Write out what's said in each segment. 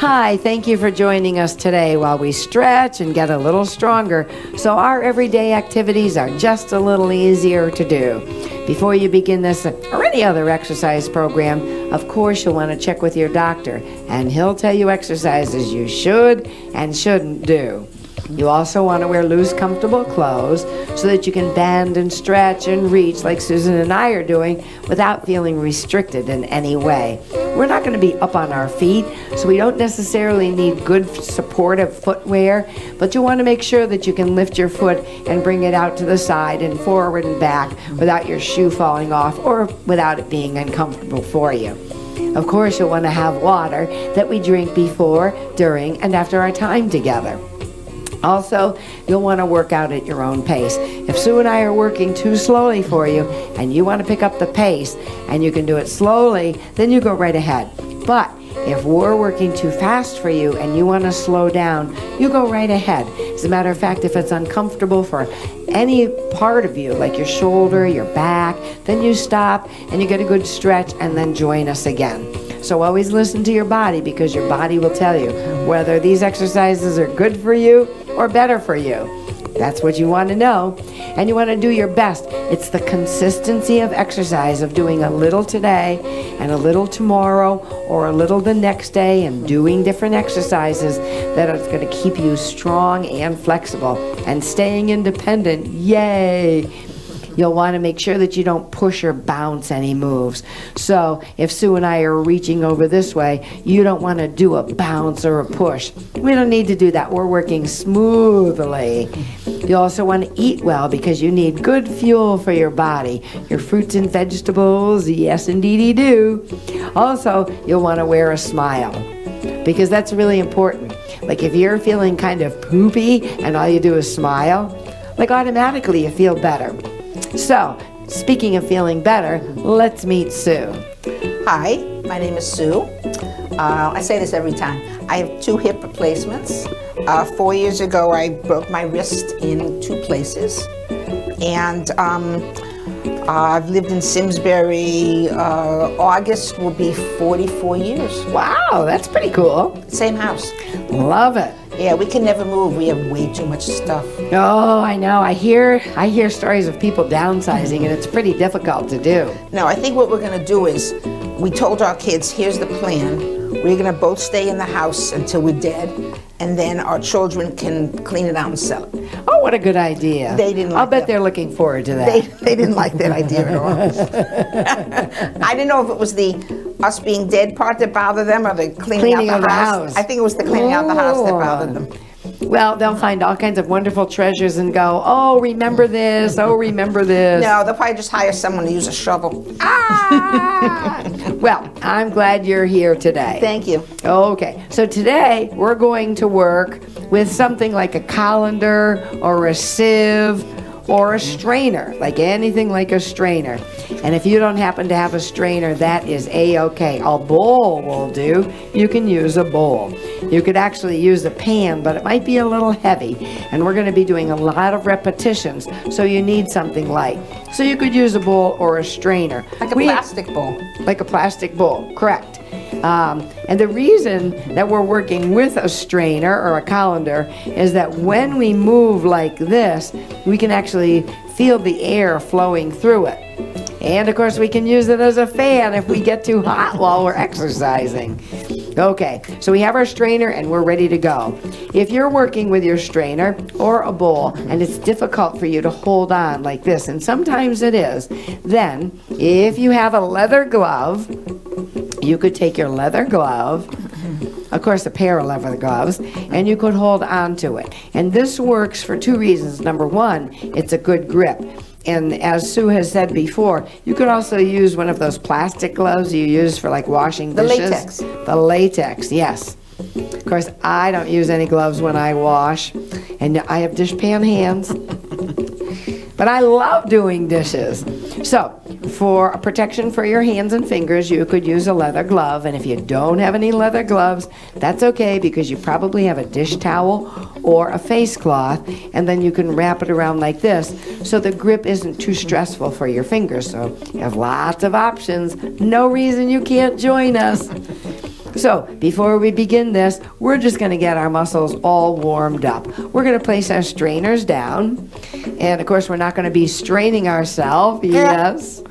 Hi, thank you for joining us today while we stretch and get a little stronger so our everyday activities are just a little easier to do. Before you begin this or any other exercise program, of course you'll want to check with your doctor, and he'll tell you exercises you should and shouldn't do. You also want to wear loose, comfortable clothes so that you can bend and stretch and reach like Susan and I are doing without feeling restricted in any way. We're not going to be up on our feet, so we don't necessarily need good supportive footwear, but you want to make sure that you can lift your foot and bring it out to the side and forward and back without your shoe falling off or without it being uncomfortable for you. Of course, you'll want to have water that we drink before, during, and after our time together. Also, you'll want to work out at your own pace. If Sue and I are working too slowly for you and you want to pick up the pace and you can do it slowly, then you go right ahead. But if we're working too fast for you and you want to slow down, you go right ahead. As a matter of fact, if it's uncomfortable for any part of you, like your shoulder, your back, then you stop and you get a good stretch and then join us again. So always listen to your body, because your body will tell you whether these exercises are good for you or better for you. That's what you want to know, and you want to do your best. It's the consistency of exercise, of doing a little today and a little tomorrow or a little the next day and doing different exercises that are going to keep you strong and flexible and staying independent. Yay! You'll want to make sure that you don't push or bounce any moves. So if Sue and I are reaching over this way, you don't want to do a bounce or a push. We don't need to do that. We're working smoothly. You also want to eat well, because you need good fuel for your body. Your fruits and vegetables, yes indeedy do. Also, you'll want to wear a smile, because that's really important. Like if you're feeling kind of poopy and all you do is smile, like automatically you feel better. So, speaking of feeling better, let's meet Sue. Hi, my name is Sue. I say this every time. I have 2 hip replacements. 4 years ago, I broke my wrist in 2 places. And I've lived in Simsbury. August will be 44 years. Wow, that's pretty cool. Same house. Love it. Yeah, we can never move. We have way too much stuff. Oh, I know. I hear stories of people downsizing, and it's pretty difficult to do. No, I think what we're going to do is, we told our kids, here's the plan. We're going to both stay in the house until we're dead, and then our children can clean it out and sell it. Oh, what a good idea. They didn't like I'll bet that. They're looking forward to that. They didn't like that idea at all. I didn't know if it was the us being dead part that bothered them, or the cleaning out the house. I think it was the cleaning out the house that bothered them. Well, they'll find all kinds of wonderful treasures and go, oh, remember this, oh, remember this. No, they'll probably just hire someone to use a shovel. Well, I'm glad you're here today. Thank you. Okay, so today we're going to work with something like a colander or a sieve or a strainer, like anything like a strainer. And if you don't happen to have a strainer, that is a-okay. A bowl will do. You can use a bowl. You could actually use a pan, but it might be a little heavy. And we're going to be doing a lot of repetitions, so you need something light. So you could use a bowl or a strainer. Like a plastic bowl. Like a plastic bowl, correct. And the reason that we're working with a strainer or a colander is that when we move like this, we can actually feel the air flowing through it. And of course we can use it as a fan if we get too hot while we're exercising. Okay, so we have our strainer and we're ready to go. If you're working with your strainer or a bowl and it's difficult for you to hold on like this, and sometimes it is, then if you have a leather glove, you could take your leather glove, of course a pair of leather gloves, and you could hold on to it. And this works for 2 reasons. Number one, it's a good grip. And as Sue has said before, you could also use one of those plastic gloves you use for like washing dishes. The latex. The latex, yes. Of course, I don't use any gloves when I wash, and I have dishpan hands. But I love doing dishes. So, for protection for your hands and fingers, you could use a leather glove. And if you don't have any leather gloves, that's okay, because you probably have a dish towel or a face cloth, and then you can wrap it around like this so the grip isn't too stressful for your fingers. So you have lots of options. No reason you can't join us. So before we begin this, we're just going to get our muscles all warmed up. We're going to place our strainers down. And of course, we're not going to be straining ourselves. Yes.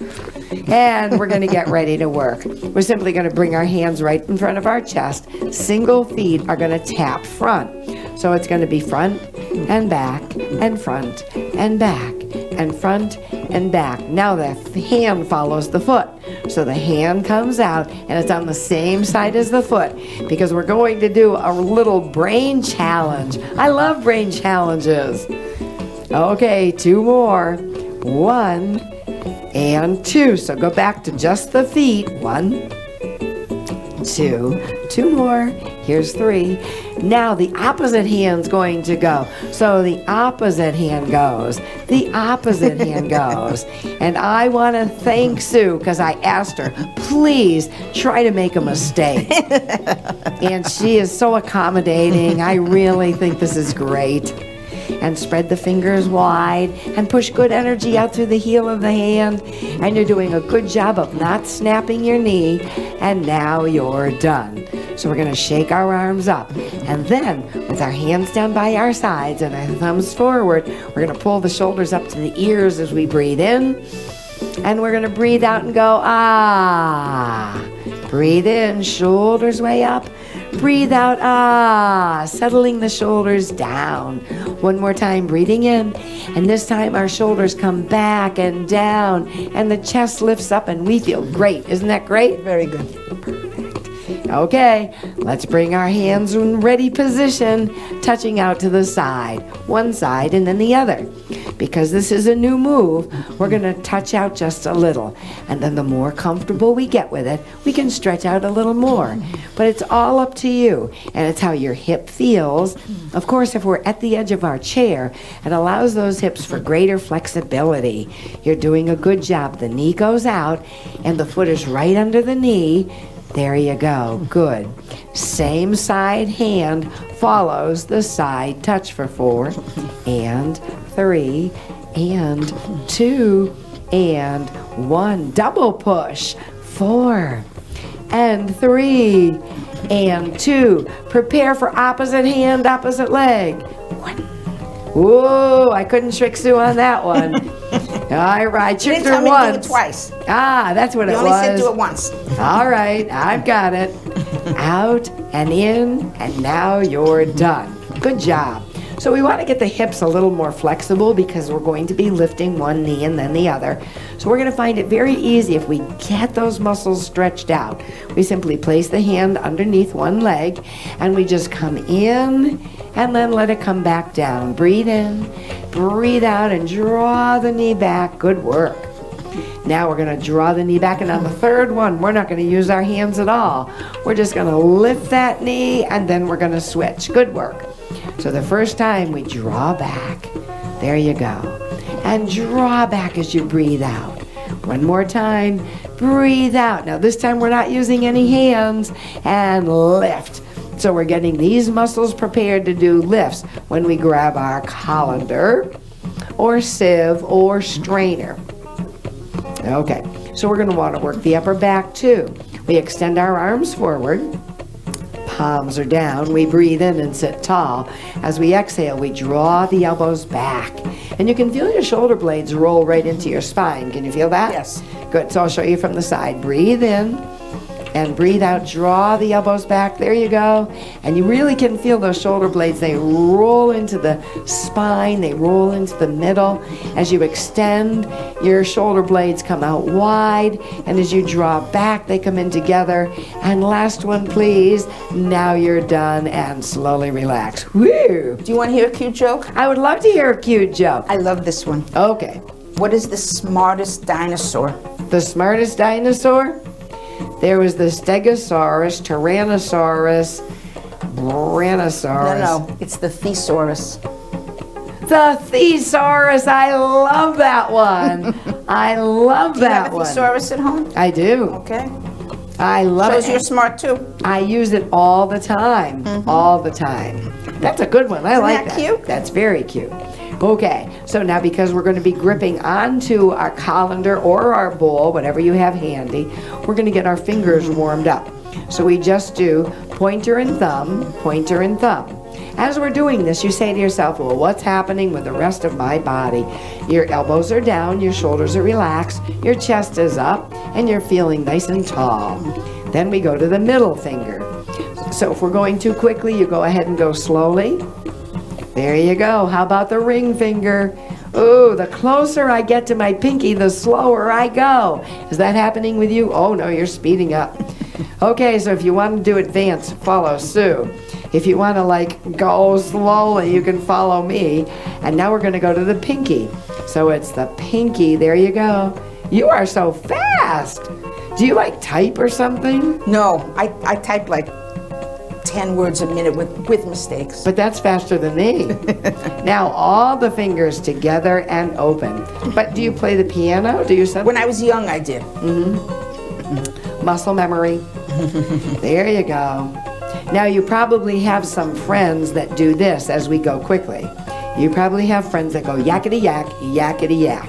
And we're going to get ready to work. We're simply going to bring our hands right in front of our chest. Single feet are going to tap front. So it's going to be front and back and front and back and front and back. Now the hand follows the foot. So the hand comes out and it's on the same side as the foot because we're going to do a little brain challenge. I love brain challenges. Okay, 2 more. 1 and 2. So go back to just the feet. 1, 2. 2 more. Here's 3. Now the opposite hand's going to go. So the opposite hand goes. The opposite hand goes. And I want to thank Sue because I asked her, please try to make a mistake. And she is so accommodating. I really think this is great. And spread the fingers wide and push good energy out through the heel of the hand. And you're doing a good job of not snapping your knee. And now you're done. So we're going to shake our arms up. And then with our hands down by our sides and our thumbs forward, we're going to pull the shoulders up to the ears as we breathe in. And we're going to breathe out and go, ah. Breathe in, shoulders way up. Breathe out, ah, settling the shoulders down. One more time, breathing in. And this time our shoulders come back and down. And the chest lifts up and we feel great. Isn't that great? Very good. Okay, let's bring our hands in ready position, touching out to the side. One side and then the other. Because this is a new move, we're going to touch out just a little. And then the more comfortable we get with it, we can stretch out a little more. But it's all up to you. And it's how your hip feels. Of course, if we're at the edge of our chair, it allows those hips for greater flexibility. You're doing a good job. The knee goes out and the foot is right under the knee. There you go. Good. Same side hand follows the side touch for 4 and 3 and 2 and 1. Double push. 4 and 3 and 2. Prepare for opposite hand, opposite leg. 1. Whoa, I couldn't trick Sue on that one. All right, tricked her once. Do it twice. Ah, that's what it was. You only said do it once. All right, I've got it. Out and in, and now you're done. Good job. So we want to get the hips a little more flexible because we're going to be lifting one knee and then the other. So we're going to find it very easy if we get those muscles stretched out. We simply place the hand underneath one leg and we just come in and then let it come back down. Breathe in, breathe out, and draw the knee back. Good work. Now we're going to draw the knee back, and on the third one, we're not going to use our hands at all. We're just going to lift that knee, and then we're going to switch. Good work. So the first time we draw back. There you go. And draw back as you breathe out. One more time. Breathe out. Now this time we're not using any hands. And lift. So we're getting these muscles prepared to do lifts when we grab our colander or sieve or strainer. Okay, so we're going to want to work the upper back too. We extend our arms forward. Palms are down. We breathe in and sit tall. As we exhale, we draw the elbows back. And you can feel your shoulder blades roll right into your spine. Can you feel that? Yes. Good. So I'll show you from the side. Breathe in and breathe out. Draw the elbows back. There you go. And you really can feel those shoulder blades. They roll into the spine. They roll into the middle. As you extend, your shoulder blades come out wide. And as you draw back, they come in together. And last one, please. Now you're done and slowly relax. Woo! Do you want to hear a cute joke? I would love to hear a cute joke. I love this one. Okay. What is the smartest dinosaur? The smartest dinosaur? There was the Stegosaurus, Tyrannosaurus, Brachiosaurus. No, it's the Thesaurus. The Thesaurus, I love that one. I love that one. Do you have a thesaurus at home? I do. Okay. I love Shows it. you're smart too. I use it all the time. All the time. That's a good one. I like that. Cute? That's very cute. Okay, so now because we're going to be gripping onto our colander or our bowl, whatever you have handy, we're going to get our fingers warmed up. So we just do pointer and thumb, pointer and thumb. As we're doing this, you say to yourself, well, what's happening with the rest of my body? Your elbows are down, your shoulders are relaxed, your chest is up, and you're feeling nice and tall. Then we go to the middle finger. So if we're going too quickly, you go ahead and go slowly. There you go. How about the ring finger? Ooh, the closer I get to my pinky, the slower I go. Is that happening with you? Oh no, you're speeding up. Okay, so if you want to do advanced, follow Sue. If you want to like go slowly, you can follow me. And now we're going to go to the pinky. So it's the pinky. There you go. You are so fast. Do you like type or something? No, I type like 10 words a minute with mistakes. But that's faster than me. Now all the fingers together and open. But do you play the piano? Do you something? When I was young, I did. Muscle memory. There you go. Now you probably have some friends that do this as we go quickly. You probably have friends that go yakety yak, yakety yak.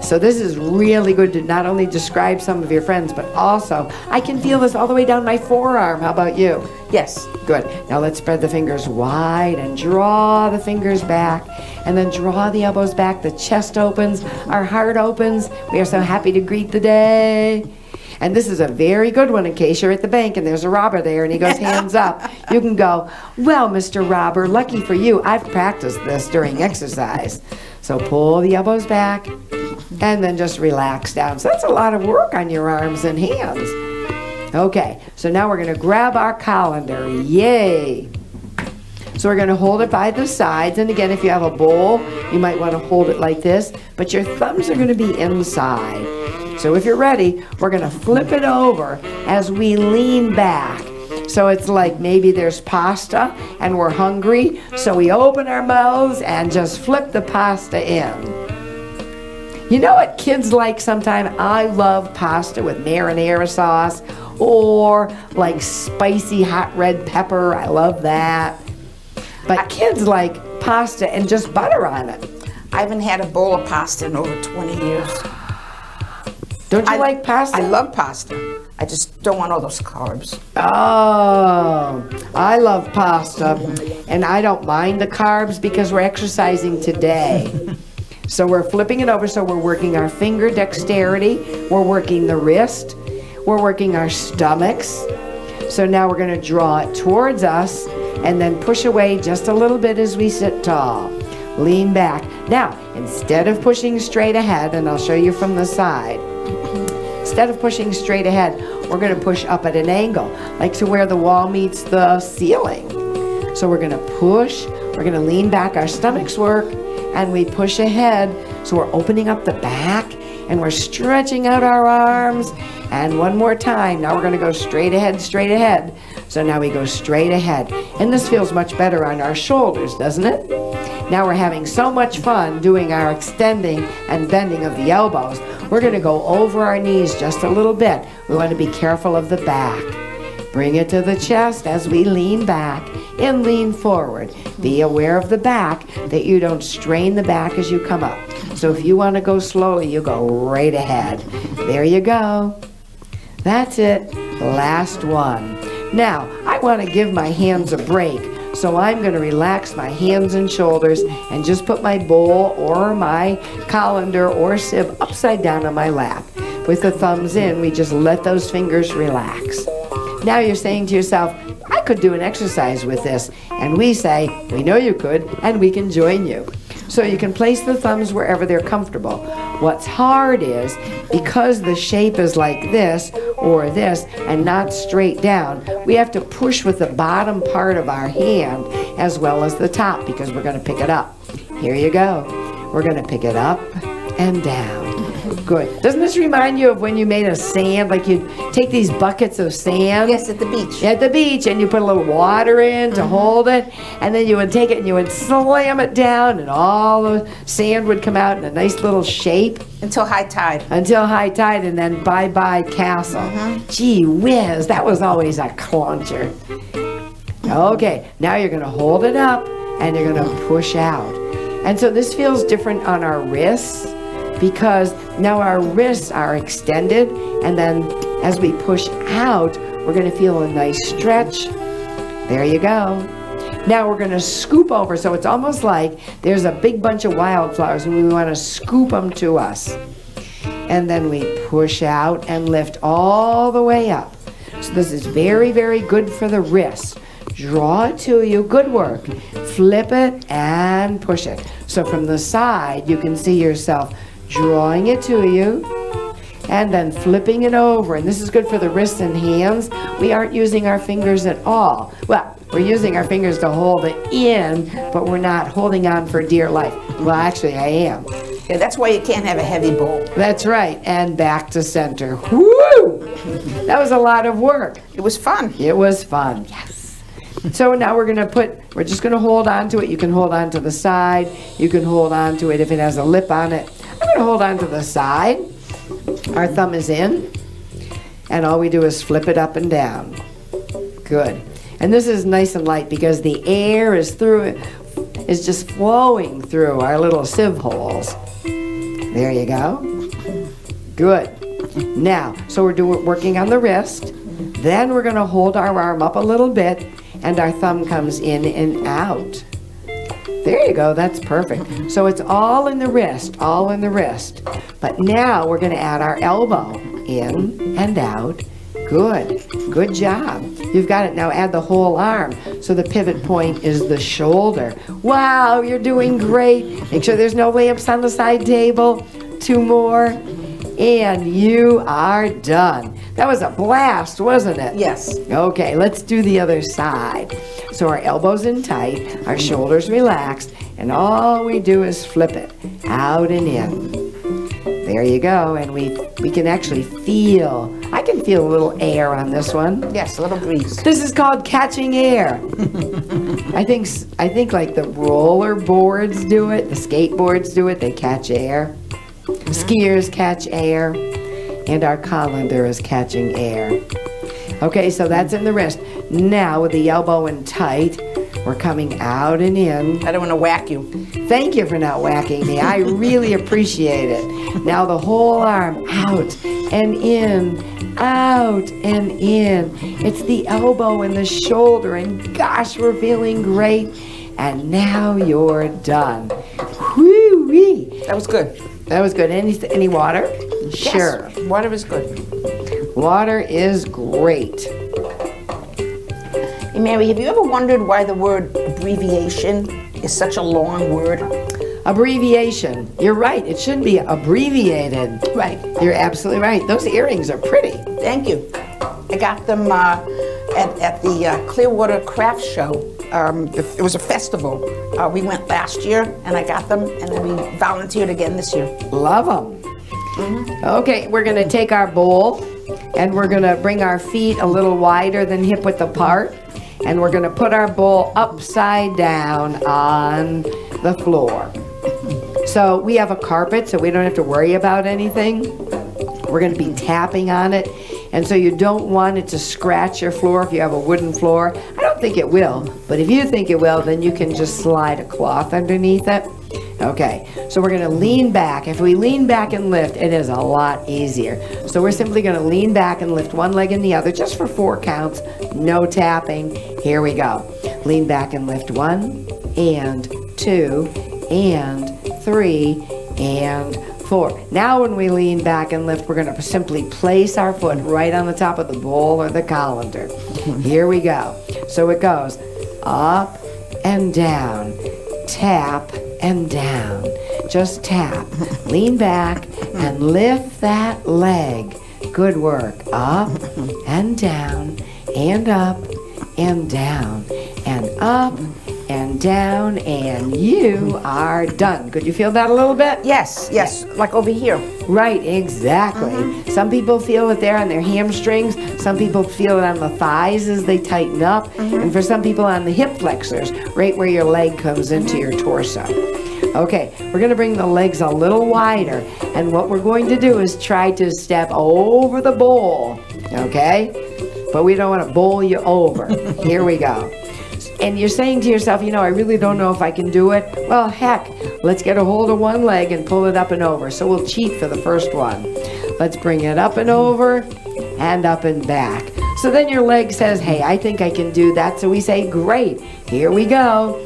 So this is really good to not only describe some of your friends, but also I can feel this all the way down my forearm. How about you? Yes. Good. Now let's spread the fingers wide and draw the fingers back, and then draw the elbows back. The chest opens, our heart opens. We are so happy to greet the day. And this is a very good one in case you're at the bank and there's a robber there and he goes hands up. You can go, well, Mr. Robber, lucky for you, I've practiced this during exercise. So pull the elbows back and then just relax down. So that's a lot of work on your arms and hands. Okay, so now we're going to grab our colander. Yay! So we're going to hold it by the sides. And again, if you have a bowl, you might want to hold it like this. But your thumbs are going to be inside. So if you're ready, we're going to flip it over as we lean back. So it's like maybe there's pasta and we're hungry. So we open our mouths and just flip the pasta in. You know what kids like sometimes? I love pasta with marinara sauce or like spicy hot red pepper. I love that. But kids like pasta and just butter on it. I haven't had a bowl of pasta in over 20 years. Don't you like pasta? I love pasta. I just don't want all those carbs. Oh, I love pasta, and I don't mind the carbs because we're exercising today. So we're flipping it over, so we're working our finger dexterity, we're working the wrist, we're working our stomachs. So now we're going to draw it towards us and then push away just a little bit as we sit tall. Lean back. Now, instead of pushing straight ahead, and I'll show you from the side, instead of pushing straight ahead, we're going to push up at an angle, like to where the wall meets the ceiling. So we're going to push, we're going to lean back, our stomachs work, and we push ahead. So we're opening up the back, and we're stretching out our arms. And one more time, now we're going to go straight ahead, straight ahead. So now we go straight ahead. And this feels much better on our shoulders, doesn't it? Now we're having so much fun doing our extending and bending of the elbows. We're going to go over our knees just a little bit. We want to be careful of the back. Bring it to the chest as we lean back and lean forward. Be aware of the back, that you don't strain the back as you come up. So if you want to go slowly, you go right ahead. There you go. That's it. Last one. Now, I want to give my hands a break. So I'm going to relax my hands and shoulders and just put my bowl or my colander or sieve upside down on my lap. With the thumbs in, we just let those fingers relax. Now you're saying to yourself, I could do an exercise with this. And we say, we know you could, and we can join you. So you can place the thumbs wherever they're comfortable. What's hard is, because the shape is like this or this and not straight down, we have to push with the bottom part of our hand as well as the top because we're going to pick it up. Here you go. We're going to pick it up and down. Good. Doesn't this remind you of when you made a sand, like you take these buckets of sand? Yes, at the beach. At the beach, and you put a little water in to hold it, and then you would take it and you would slam it down, and all the sand would come out in a nice little shape. Until high tide. Until high tide, and then bye-bye castle. Gee whiz, that was always a cluncher. Okay, now you're going to hold it up, and you're going to push out. And so this feels different on our wrists, because now our wrists are extended, and then as we push out, we're going to feel a nice stretch. There you go. Now we're going to scoop over, so it's almost like there's a big bunch of wildflowers and we want to scoop them to us. And then we push out and lift all the way up. So this is very, very good for the wrist. Draw it to you, good work. Flip it and push it. So from the side, you can see yourself drawing it to you and then flipping it over. And this is good for the wrists and hands. We aren't using our fingers at all. Well, we're using our fingers to hold it in, but we're not holding on for dear life. Well, actually, I am. Yeah, that's why you can't have a heavy bowl. That's right. And back to center. Woo! That was a lot of work. It was fun. It was fun. Yes. So now we're just going to hold on to it. You can hold on to the side. You can hold on to it if it has a lip on it. I'm going to hold on to the side. Our thumb is in. And all we do is flip it up and down. Good. And this is nice and light because the air is just flowing through our little sieve holes. There you go. Good. Now, so we're working on the wrist. Then we're going to hold our arm up a little bit and our thumb comes in and out. There you go. That's perfect. So it's all in the wrist, all in the wrist. But now we're going to add our elbow in and out. Good. Good job. You've got it. Now add the whole arm. So the pivot point is the shoulder. Wow, you're doing great. Make sure there's no lamps on the side table. 2 more. And you are done. That was a blast, wasn't it? Yes. Okay, let's do the other side. So our elbows in tight, our shoulders relaxed, and all we do is flip it out and in. There you go, and we can actually feel, I can feel a little air on this one. Yes, a little breeze. This is called catching air. I think like the roller boards do it, the skateboards do it, they catch air. Skiers catch air, and our colander is catching air. Okay, so that's in the wrist. Now with the elbow in tight, we're coming out and in. I don't want to whack you. Thank you for not whacking me. I really appreciate it. Now the whole arm out and in, out and in. It's the elbow and the shoulder, and gosh, we're feeling great. And now you're done. Whoo-wee. That was good. That was good. Any water? Sure. Yes, water is good. Water is great. Hey, Mary, have you ever wondered why the word abbreviation is such a long word? Abbreviation. You're right. It should be abbreviated. Right. You're absolutely right. Those earrings are pretty. Thank you. I got them at the Clearwater Craft Show. It was a festival. We went last year, and I got them, and then we volunteered again this year. Love them. Okay, we're going to take our bowl, and we're going to bring our feet a little wider than hip-width apart, and we're going to put our bowl upside down on the floor. So we have a carpet, so we don't have to worry about anything. We're going to be tapping on it, and so you don't want it to scratch your floor if you have a wooden floor. I don't think it will, but if you think it will, then you can just slide a cloth underneath it. Okay, so we're going to lean back. If we lean back and lift, it is a lot easier. So we're simply going to lean back and lift one leg and the other just for 4 counts. No tapping. Here we go. Lean back and lift 1 and 2 and 3 and 4. Now when we lean back and lift, we're going to simply place our foot right on the top of the bowl or the colander. Here we go. So it goes up and down, tap and down. Just tap. Lean back and lift that leg. Good work. Up and down and up and down and up and down, and you are done. Could you feel that a little bit? Yes, yes, like over here. Right, exactly. Some people feel it there on their hamstrings. Some people feel it on the thighs as they tighten up. And for some people on the hip flexors, right where your leg comes into your torso. Okay, we're going to bring the legs a little wider. And what we're going to do is try to step over the bowl. Okay? But we don't want to bowl you over. Here we go. And you're saying to yourself, you know, I really don't know if I can do it. Well, heck, let's get a hold of one leg and pull it up and over. So we'll cheat for the first one. Let's bring it up and over and up and back. So then your leg says, hey, I think I can do that. So we say, great, here we go.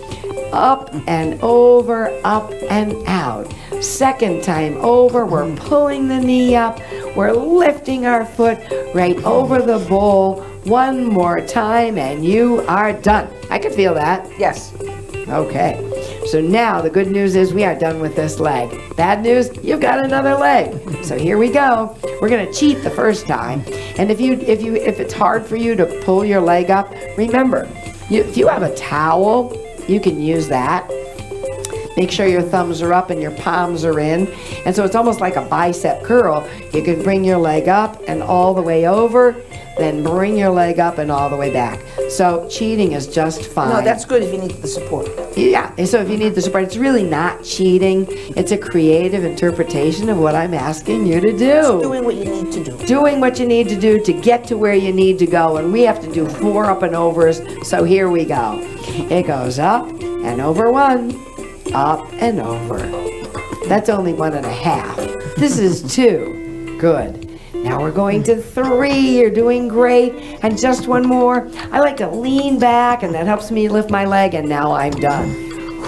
Up and over, up and out. Second time over, we're pulling the knee up. We're lifting our foot right over the bowl. One more time and you are done. I can feel that. Yes. Okay. So now the good news is we are done with this leg. Bad news, you've got another leg. So here we go. We're going to cheat the first time. And if it's hard for you to pull your leg up, remember, if you have a towel, you can use that. Make sure your thumbs are up and your palms are in. And so it's almost like a bicep curl. You can bring your leg up and all the way over, then bring your leg up and all the way back. So cheating is just fine. No, that's good if you need the support. Yeah, and so if you need the support, it's really not cheating. It's a creative interpretation of what I'm asking you to do. It's doing what you need to do. Doing what you need to do to get to where you need to go. And we have to do 4 up and overs. So here we go. It goes up and over 1, up and over. That's only 1.5. This is 2. Good. Now we're going to 3. You're doing great. And just one more. I like to lean back, and that helps me lift my leg, and now I'm done.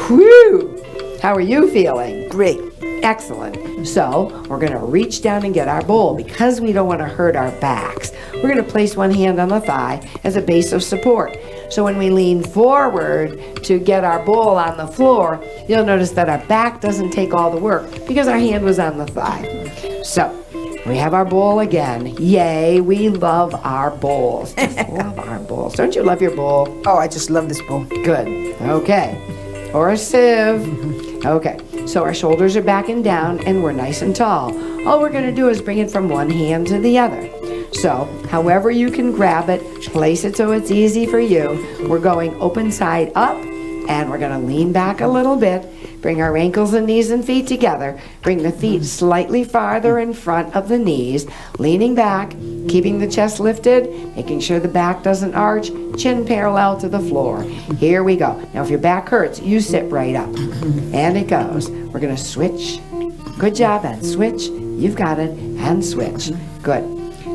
Whew! How are you feeling? Great. Excellent. So we're going to reach down and get our bowl. Because we don't want to hurt our backs, we're going to place one hand on the thigh as a base of support. So when we lean forward to get our bowl on the floor, you'll notice that our back doesn't take all the work because our hand was on the thigh. So we have our bowl again. Yay, we love our bowls. Just love our bowls. Don't you love your bowl? Oh, I just love this bowl. Good. Okay. Or a sieve. Okay. So our shoulders are back and down and we're nice and tall. All we're going to do is bring it from one hand to the other. So however you can grab it, place it so it's easy for you. We're going open side up and we're going to lean back a little bit. Bring our ankles and knees and feet together. Bring the feet slightly farther in front of the knees. Leaning back, keeping the chest lifted, making sure the back doesn't arch, chin parallel to the floor. Here we go. Now if your back hurts, you sit right up. And it goes. We're going to switch. Good job, and switch. You've got it, and switch. Good.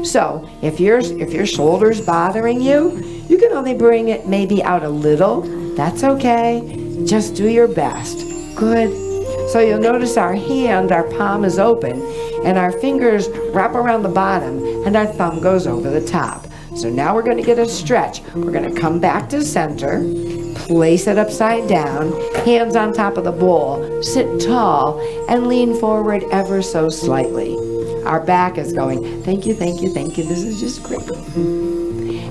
So if your shoulder's bothering you, you can only bring it maybe out a little. That's okay. Just do your best. Good. So you'll notice our hand, our palm is open, and our fingers wrap around the bottom, and our thumb goes over the top. So now we're going to get a stretch. We're going to come back to center, place it upside down, hands on top of the bowl, sit tall, and lean forward ever so slightly. Our back is going, thank you, thank you, thank you. This is just great.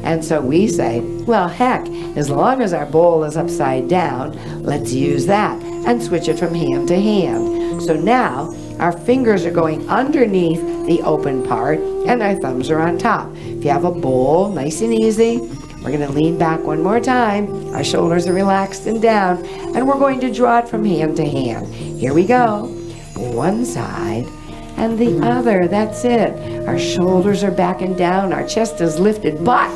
And so we say, well, heck, as long as our bowl is upside down, let's use that and switch it from hand to hand. So now our fingers are going underneath the open part and our thumbs are on top. If you have a bowl, nice and easy, we're going to lean back one more time. Our shoulders are relaxed and down, and we're going to draw it from hand to hand. Here we go. One side and the other. That's it. Our shoulders are back and down. Our chest is lifted, but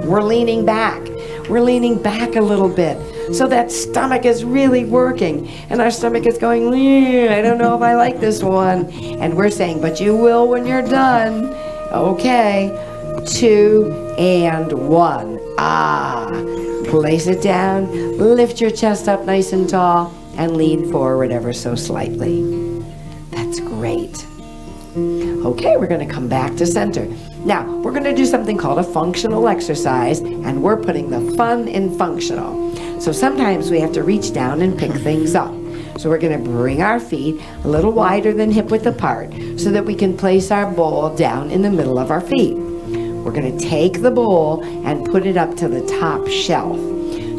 we're leaning back. We're leaning back a little bit. So that stomach is really working. And our stomach is going, I don't know if I like this one. And we're saying, but you will when you're done. Okay. 2 and 1. Place it down. Lift your chest up nice and tall. And lean forward ever so slightly. That's great. Okay, we're going to come back to center. Now, we're going to do something called a functional exercise, and we're putting the fun in functional. So sometimes we have to reach down and pick things up. So we're going to bring our feet a little wider than hip width apart so that we can place our bowl down in the middle of our feet. We're going to take the bowl and put it up to the top shelf.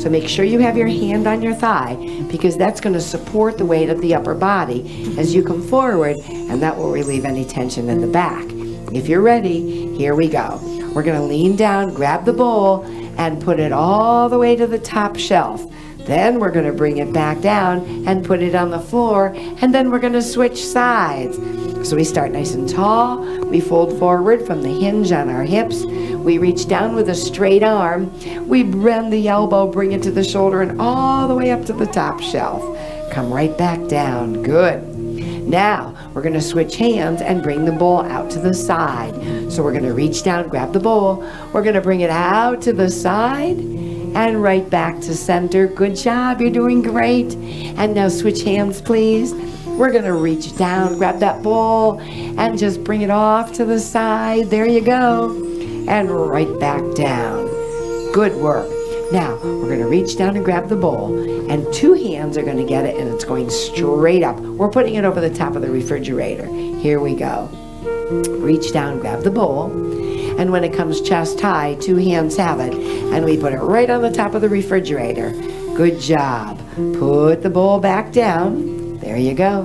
So make sure you have your hand on your thigh because that's going to support the weight of the upper body as you come forward, and that will relieve any tension in the back. If you're ready, here we go. We're going to lean down, grab the bowl, and put it all the way to the top shelf. Then we're going to bring it back down and put it on the floor, and then we're going to switch sides. So we start nice and tall. We fold forward from the hinge on our hips. We reach down with a straight arm. We bend the elbow, bring it to the shoulder, and all the way up to the top shelf. Come right back down. Good. Now, we're going to switch hands and bring the bowl out to the side. So we're going to reach down, grab the bowl. We're going to bring it out to the side and right back to center. Good job, you're doing great. And now switch hands, please. We're going to reach down, grab that bowl, and just bring it off to the side. There you go. And right back down. Good work. Now, we're going to reach down and grab the bowl, and 2 hands are going to get it, and it's going straight up. We're putting it over the top of the refrigerator. Here we go. Reach down, grab the bowl, and when it comes chest high, 2 hands have it, and we put it right on the top of the refrigerator. Good job. Put the bowl back down. There you go.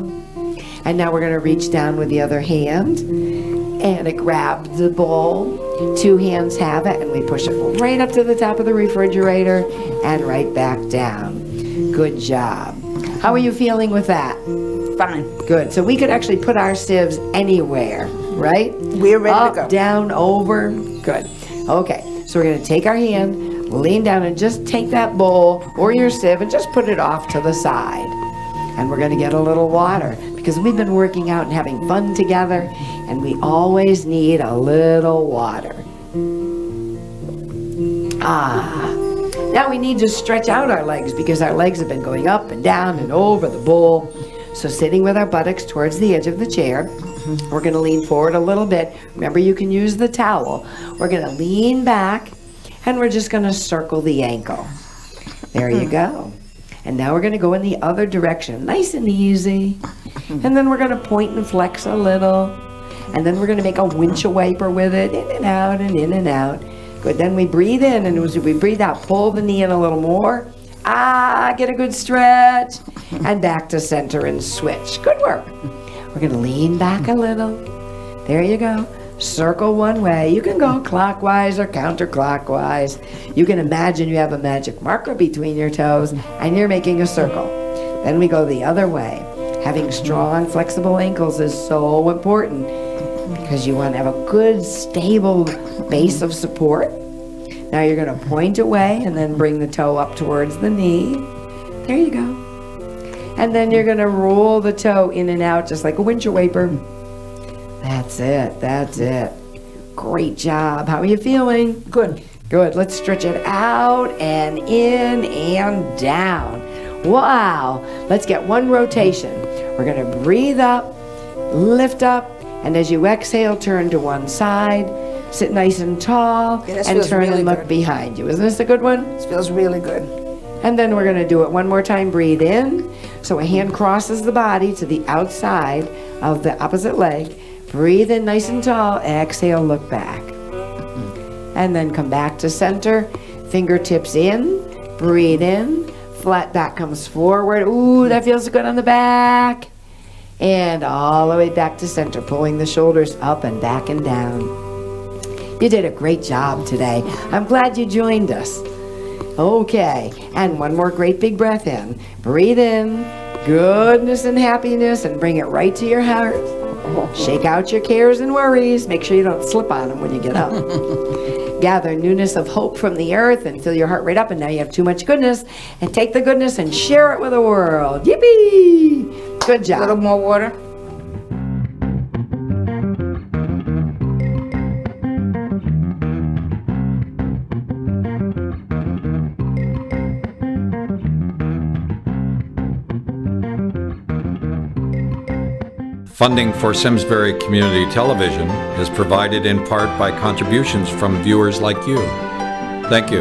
And now we're going to reach down with the other hand, and it grabs the bowl. 2 hands have it, and we push it right up to the top of the refrigerator and right back down. Good job. How are you feeling with that? Fine. Good. So we could actually put our sieves anywhere, right? We're ready to go. Up, down, over. Good. Okay. So we're going to take our hand, lean down, and just take that bowl or your sieve and just put it off to the side. And we're going to get a little water because we've been working out and having fun together, and we always need a little water. Now we need to stretch out our legs because our legs have been going up and down and over the bowl. So sitting with our buttocks towards the edge of the chair, we're going to lean forward a little bit. Remember, you can use the towel. We're going to lean back, and we're just going to circle the ankle. There you go. And now we're going to go in the other direction, nice and easy. And then we're going to point and flex a little. And then we're going to make a windshield wiper with it, in and out and in and out. Good. Then we breathe in, and as we breathe out, pull the knee in a little more. Get a good stretch. And back to center and switch. Good work. We're going to lean back a little. There you go. Circle one way. You can go clockwise or counterclockwise. You can imagine you have a magic marker between your toes and you're making a circle. Then we go the other way. Having strong, flexible ankles is so important because you want to have a good, stable base of support. Now you're going to point away and then bring the toe up towards the knee. There you go. And then you're going to roll the toe in and out just like a windshield wiper. That's it. That's it. Great job. How are you feeling? Good. Good. Let's stretch it out and in and down. Wow. Let's get one rotation. We're going to breathe up, lift up, and as you exhale, turn to one side. Sit nice and tall and turn really and look good behind you. Isn't this a good one? This feels really good. And then we're going to do it one more time. Breathe in. So a hand crosses the body to the outside of the opposite leg. Breathe in nice and tall. Exhale, look back. And then come back to center. Fingertips in. Breathe in. Flat back comes forward. Ooh, that feels good on the back. And all the way back to center, pulling the shoulders up and back and down. You did a great job today. I'm glad you joined us. Okay, and one more great big breath in. Breathe in, goodness and happiness, and bring it right to your heart. Shake out your cares and worries. Make sure you don't slip on them when you get up. Gather newness of hope from the earth and fill your heart right up, and now you have too much goodness. And take the goodness and share it with the world. Yippee! Good job. A little more water. Funding for Simsbury Community Television is provided in part by contributions from viewers like you. Thank you.